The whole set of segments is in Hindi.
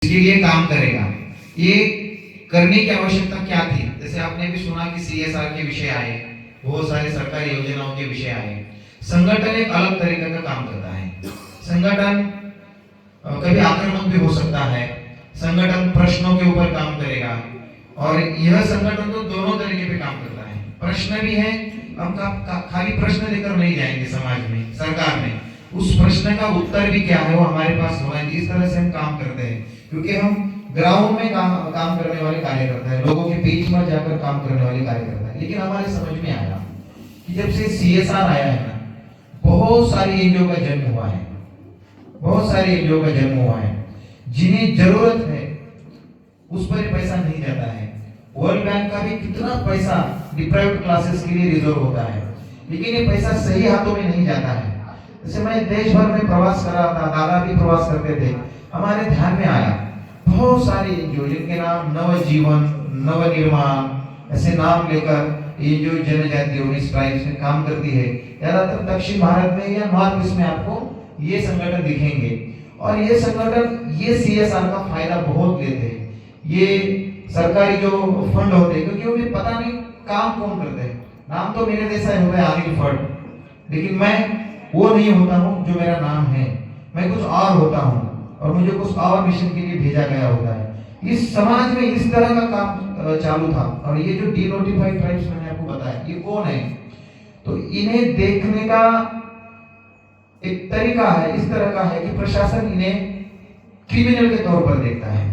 इसके लिए काम करेगा। ये करने की आवश्यकता क्या थी? जैसे आपने भी सुना कि सीएसआर के विषय आए, बहुत सारे सरकारी योजनाओं के विषय आए। संगठन एक अलग तरीके का काम करता है। संगठन कभी आक्रामक भी हो सकता है, संगठन प्रश्नों के ऊपर काम करेगा, और यह संगठन तो दोनों तरीके पे काम करता है। प्रश्न भी है, हम खाली प्रश्न लेकर नहीं जाएंगे समाज में, सरकार में उस प्रश्न का उत्तर भी क्या है वो हमारे पास होना चाहिए। इस तरह से हम काम करते हैं, क्योंकि हम ग्राउंड में काम करने वाले कार्यकर्ता है, लोगों के बीच में जाकर काम करने वाले कार्यकर्ता है। लेकिन हमारे समझ में आया कि जब से सीएसआर आया है ना, बहुत सारी एनजीओ का जन्म हुआ है, बहुत सारी एनजीओ का जन्म हुआ है। जिन्हें जरूरत है उस पर पैसा नहीं जाता है। वर्ल्ड बैंक का भी कितना पैसा डिप्राइव्ड क्लासेस के लिए रिजर्व होता है, लेकिन ये पैसा सही हाथों में नहीं जाता है। जैसे मैं देश भर में प्रवास कर रहा था, दादा भी प्रवास करते थे, हमारे ध्यान में आया बहुत सारी एनजीओ जिनके नाम नवजीवन, नवनिर्माण ऐसे नाम लेकर ये जो जनजातियों इस ट्राइब्स में काम करती है, ज्यादातर दक्षिण भारत में या नॉर्थ ईस्ट में आपको ये संगठन दिखेंगे। और ये संगठन ये सीएसआर का फायदा बहुत लेते हैं। ये सरकारी जो फंड होते हैं, क्योंकि उन्हें पता नहीं काम कौन करते हैं। नाम तो मेरे जैसा होता है अनिल फंड, लेकिन मैं वो नहीं होता हूँ जो मेरा नाम है, मैं कुछ और होता हूँ और मुझे कुछ और मिशन के लिए भेजा गया होता है। इस समाज में इस तरह का काम चालू था। और ये जो डिनोटिफाइड ट्राइब्स मैंने आपको बताया, ये कौन है? तो इन्हें देखने का एक तरीका है, इस तरह का है कि प्रशासन इन्हें क्रिमिनल के तौर पर देखता है।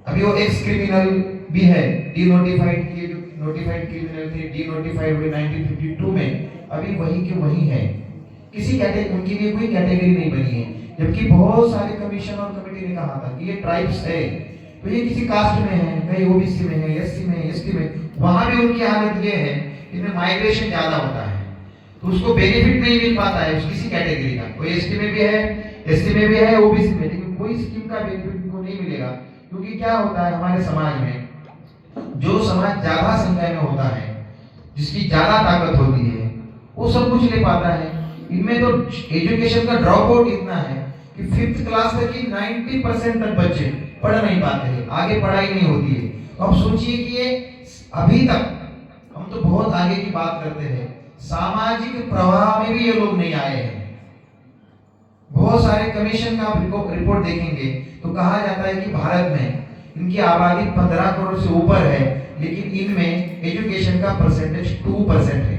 अभी वो एक्स क्रिमिनल भी है, डिनोटिफाइड के जो नोटिफाइड क्रिमिनल थे, डिनोटिफाइड हुए 1952 में, अभी वही के वही है। किसी कैटेगरी, उनके लिए कोई कैटेगरी नहीं बनी है। जबकि बहुत सारे कमीशन और कमेटी ने कहा था कि ये ट्राइब्स है, तो ये किसी कास्ट में है, कहीं ओबीसी में है, एससी में, एसटी में, वहां भी उनकी हालत ये है, इनमें माइग्रेशन ज्यादा होता है, तो उसको बेनिफिट नहीं मिल पाता है किसी कैटेगरी का। कोई एसटी में भी है, एसटी में भी है, ओबीसी में, लेकिन कोई स्कीम का बेनिफिट उनको नहीं मिलेगा। क्योंकि क्या होता है हमारे समाज में, जो समाज ज्यादा संख्या में होता है, जिसकी ज्यादा ताकत होती है, वो सब कुछ ले पाता है। इनमें तो एजुकेशन का ड्रॉप आउट इतना है कि 5th क्लास तक की 90% तक बच्चे पढ़ नहीं पाते हैं, आगे पढ़ाई नहीं होती है। तो अब सोचिए कि ये अभी तक, हम तो बहुत आगे की बात करते हैं, सामाजिक प्रवाह में भी ये लोग नहीं आए हैं। बहुत सारे कमीशन का आप रिपोर्ट देखेंगे तो कहा जाता है कि भारत में इनकी आबादी 15 करोड़ से ऊपर है, लेकिन इनमें एजुकेशन का परसेंटेज 2% है।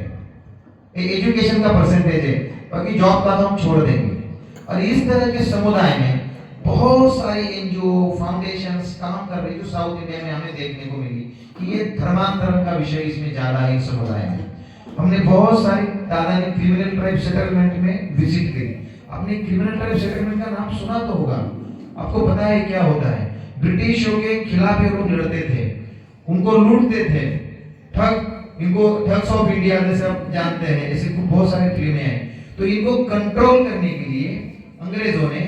एजुकेशन का परसेंटेज है, बाकी जॉब का तो हम छोड़ देंगे। और इस तरह के समुदाय में बहुत सारी एनजीओ, फाउंडेशंस काम कर रही, जो साउथ इंडिया में हमें देखने को मिली कि ये धर्मांतरण का विषय इसमें ज्यादा है इस समुदाय में। हमने बहुत सारी, दादा ने क्रिमिनल ट्राइब सेटलमेंट में विजिट करी। आपने क्रिमिनल ट्राइब सेटलमेंट का नाम सुना तो होगा, आपको पता है क्या होता है? ब्रिटिशों के खिलाफ ये लोग लड़ते थे, उनको लूटते थे, इनको ठग्स ऑफ इंडिया जैसे आप जानते हैं, ऐसे बहुत सारे फिल्में हैं। तो इनको कंट्रोल करने के लिए अंग्रेजों ने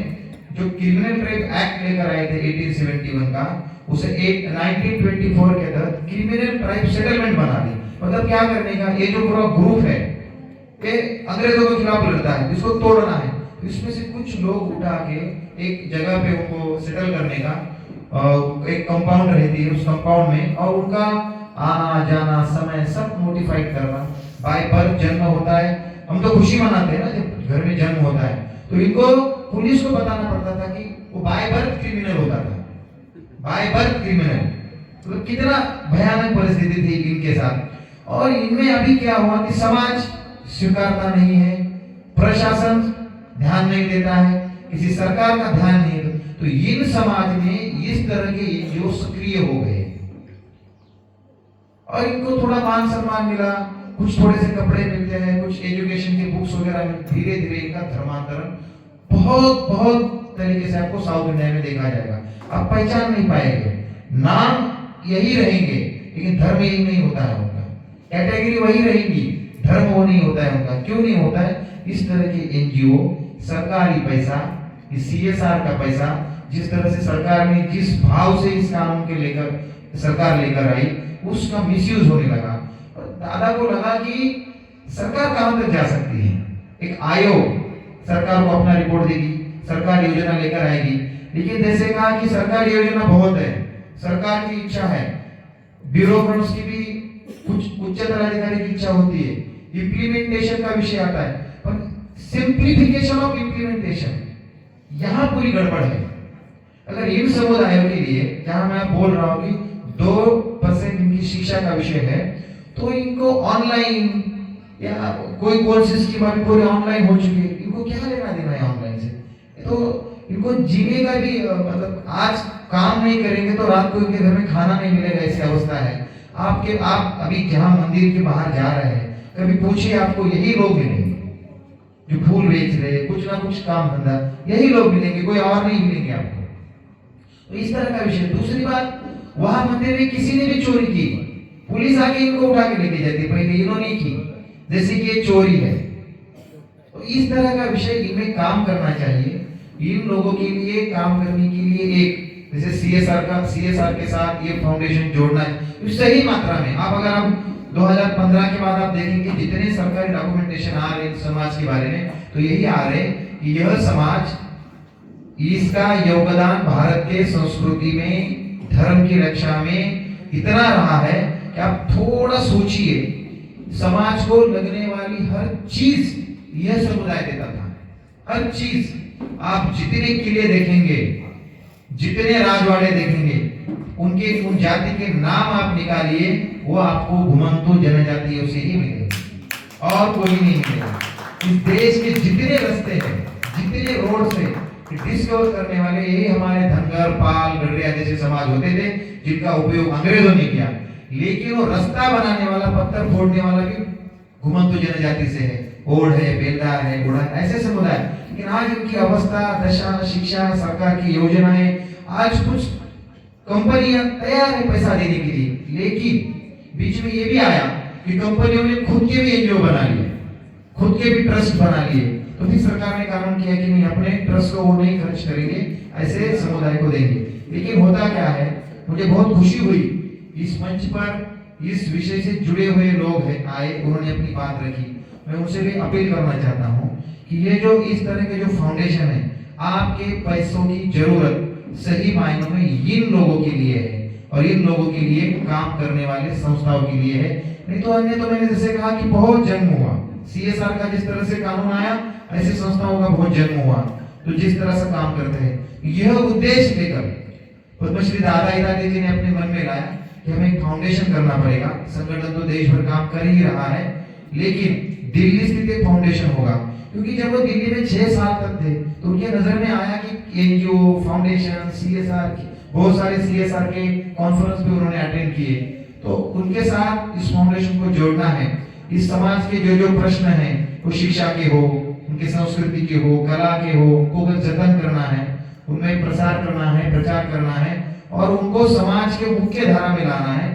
जो क्रिमिनल ट्राइब एक्ट लेकर आए थे 1871 का, उसे 1924 के तहत क्रिमिनल ट्राइब सेटलमेंट बना दी। मतलब क्या करने का, ये जो पूरा ग्रुप है ये अंग्रेजों के खिलाफ लड़ता है, इसको तोड़ना है। तो इसमें से कुछ लोग उठा के एक जगह पे उनको सेटल करने का एक कंपाउंड रहती है, उस कंपाउंड में, और उनका आना जाना समय सब नोटिफाइड करना। बाय बर्थ जन्म होता है, हम तो खुशी मनाते हैं ना जब घर में जन्म होता है, तो इनको पुलिस को बताना पड़ता था कि वो बाय बर्थ क्रिमिनल होता था, बाय बर्थ क्रिमिनल। तो कितना भयानक परिस्थिति थी इनके साथ। और इनमें अभी क्या हुआ कि समाज स्वीकारता नहीं है, प्रशासन ध्यान नहीं देता है, किसी सरकार का ध्यान नहीं है, तो इन समाज में इस तरह के एनजीओ सक्रिय हो गए और इनको थोड़ा मान सम्मान मिला, कुछ थोड़े से कपड़े मिलते हैं, कुछ एजुकेशन की बुक्स वगैरह मिलती, धीरे धीरे इनका धर्मांतरण बहुत बहुत तरीके से आपको साउथ इंडिया में देखा जाएगा। आप पहचान नहीं पाएंगे, नाम यही रहेंगे लेकिन धर्म यही नहीं होता है उनका, कैटेगरी वही रहेगी, धर्म वो नहीं होता है उनका। क्यों नहीं होता है? इस तरह के एनजीओ, सरकारी पैसा, सीएसआर का पैसा, जिस तरह से सरकार ने जिस भाव से इस कानून के लेकर सरकार लेकर आई, उसका मिसयूज होने लगा। और दादा को लगा कि सरकार कहां तक जा सकती है, एक आयोग सरकार को अपना रिपोर्ट देगी, सरकार योजना लेकर आएगी, लेकिन जैसे कहा कि सरकारी योजना बहुत है, सरकार की इच्छा है, ब्यूरोक्रेट्स की भी कुछ उच्चतर अधिकारी की इच्छा होती है, इम्प्लीमेंटेशन का विषय आता है, पर सिंप्लीफिकेशन ऑफ इम्प्लीमेंटेशन यहाँ पूरी गड़बड़ है। अगर इन समुदायों के लिए जहां मैं बोल रहा हूं कि 2% इनकी शिक्षा का विषय है, तो इनको ऑनलाइन या कोई कोर्सेज की बात पूरे ऑनलाइन हो चुके हैं, इनको क्या लेना देना है ऑनलाइन से? तो इनको जीने का भी मतलब आज काम नहीं करेंगे तो रात को इनके घर में खाना नहीं मिलेगा, ऐसी अवस्था है। आप अभी जहां मंदिर के बाहर जा रहे हैं, कभी पूछिए, आपको यही लोग मिलेंगे जो फूल बेच रहे, कुछ ना कुछ काम धंधा, यही लोग मिलेंगे, कोई और नहीं मिलेंगे आपको। तो इस तरह का विषय। दूसरी बात, वहां मंदिर में किसी ने भी चोरी की, पुलिस आके इनको उठा के लेके जाती, पहले इन्होंने की, जैसे कि ये चोरी है। तो इस तरह का विषय इनमें काम करना चाहिए। इन लोगों के लिए काम करने के लिए एक जैसे सीएसआर के साथ ये फाउंडेशन जोड़ना है सही मात्रा में। आप अगर आप 2015 के बाद आप देखेंगे जितने सरकारी डॉक्यूमेंटेशन आ रहे समाज के बारे में, तो यही आ रहे कि यह समाज, इसका योगदान भारत के संस्कृति में, धर्म की रक्षा में इतना रहा है कि आप थोड़ा सोचिए, समाज को लगने वाली हर चीज यह समुदाय देता था, हर चीज। आप जितने किले देखेंगे, जितने राजवाड़े देखेंगे, उनके उन जाति के नाम आप निकालिए, वो आपको घुमंतु जनजातियों से ही मिलेंगे और कोई नहीं मिलेगा। इस देश के जितने रास्ते हैं, जितने रोड से डिस्कवर करने वाले यही हमारे धनगर, पाल, गडरिया जैसे समाज होते थे, जिनका उपयोग अंग्रेजों ने किया। लेकिन वो रास्ता बनाने वाला, पत्थर फोड़ने वाला भी घुमंतु जनजाति से है, ओढ़ है, बेलदार है, बुढ़ा, ऐसे समुदाय। लेकिन आज इनकी अवस्था, दशा, शिक्षा, सरकार की योजनाएं, आज कुछ कंपनियां तैयार है पैसा देने के लिए, लेकिन बीच में ये भी आया कि कंपनियों ने खुद के भी एनजीओ बना लिए, खुद के भी ट्रस्ट बना लिए। तो फिर सरकार ने कानून किया कि नहीं, अपने ट्रस्ट को वो नहीं खर्च करेंगे, ऐसे समुदाय को देंगे। लेकिन होता क्या है, मुझे बहुत खुशी हुई इस मंच पर इस विषय से जुड़े हुए लोग हैं आए, उन्होंने अपनी बात रखी। मैं उनसे भी अपील करना चाहता हूँ कि ये जो इस तरह के जो फाउंडेशन है, आपके पैसों की जरूरत सही मायनों में इन लोगों के लिए है और इन लोगों के लिए काम करने वाले संस्थाओं के लिए है। नहीं तो अन्य तो मैंने जैसे कहा कि बहुत जन्म हुआ, सीएसआर का जिस तरह से कानून आया, ऐसे संस्थाओं का बहुत जन्म हुआ, तो जिस तरह से काम करते हैं, यह उद्देश्य लेकर पद्मश्री दादा इरादे जी ने अपने मन में लाया कि हमें फाउंडेशन करना पड़ेगा। संगठन तो देश भर काम कर ही रहा है, लेकिन दिल्ली स्थित एक फाउंडेशन होगा, क्योंकि जब वो दिल्ली में 6 साल तक थे, तो उनके नजर में आया कि एनजीओ, फाउंडेशन, सीएसआर, बहुत सारे सीएसआर के कॉन्फ्रेंस भी उन्होंने अटेंड किए। तो उनके साथ इस फाउंडेशन को जोड़ना है। इस समाज के जो जो प्रश्न हैं, वो शिक्षा के हो, उनके संस्कृति के हो, कला के हो, उनको जतन करना है, उनमें प्रसार करना है, प्रचार करना है और उनको समाज के मुख्य धारा में लाना है।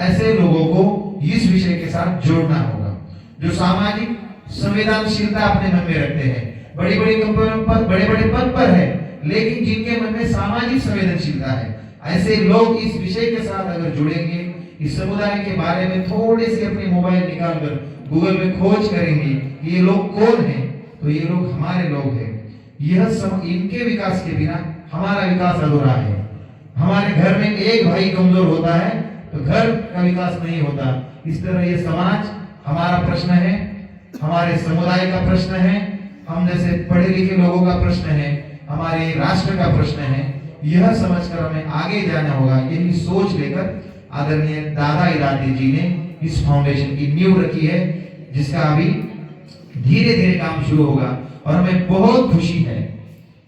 ऐसे लोगों को इस विषय के साथ जोड़ना होगा, जो सामाजिक संवेदनशीलता अपने मन में रखते हैं, बड़ी बड़ी कंपनियों पर, बड़े बड़े पद पर है, लेकिन जिनके मन में सामाजिक संवेदनशीलता है, ऐसे लोग इस विषय के साथ अगर जुड़ेंगे, इस समुदाय के बारे में थोड़े से अपने मोबाइल निकालकर गूगल में खोज करेंगे ये लोग कौन हैं, तो ये लोग हमारे लोग हैं। इनके विकास के बिना हमारा विकास अधूरा है। हमारे घर में एक भाई कमजोर होता है तो घर का विकास नहीं होता। इस तरह ये समाज हमारा प्रश्न है, हमारे समुदाय का प्रश्न है, हम जैसे पढ़े लिखे लोगों का प्रश्न है, हमारे राष्ट्र का प्रश्न है। यह समझकर हमें आगे जाना होगा। यही सोच लेकर आदरणीय दादा इरादे जी ने इस फाउंडेशन की नींव रखी है, जिसका अभी धीरे धीरे काम शुरू होगा। और हमें बहुत खुशी है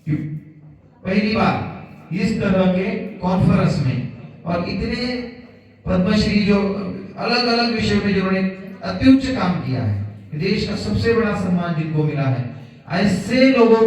कि पहली बार इस तरह के कॉन्फ्रेंस में और इतने पद्मश्री जो अलग अलग विषयों में जिन्होंने अत्युच्च काम किया है, देश का सबसे बड़ा सम्मान जिनको मिला है, ऐसे लोगों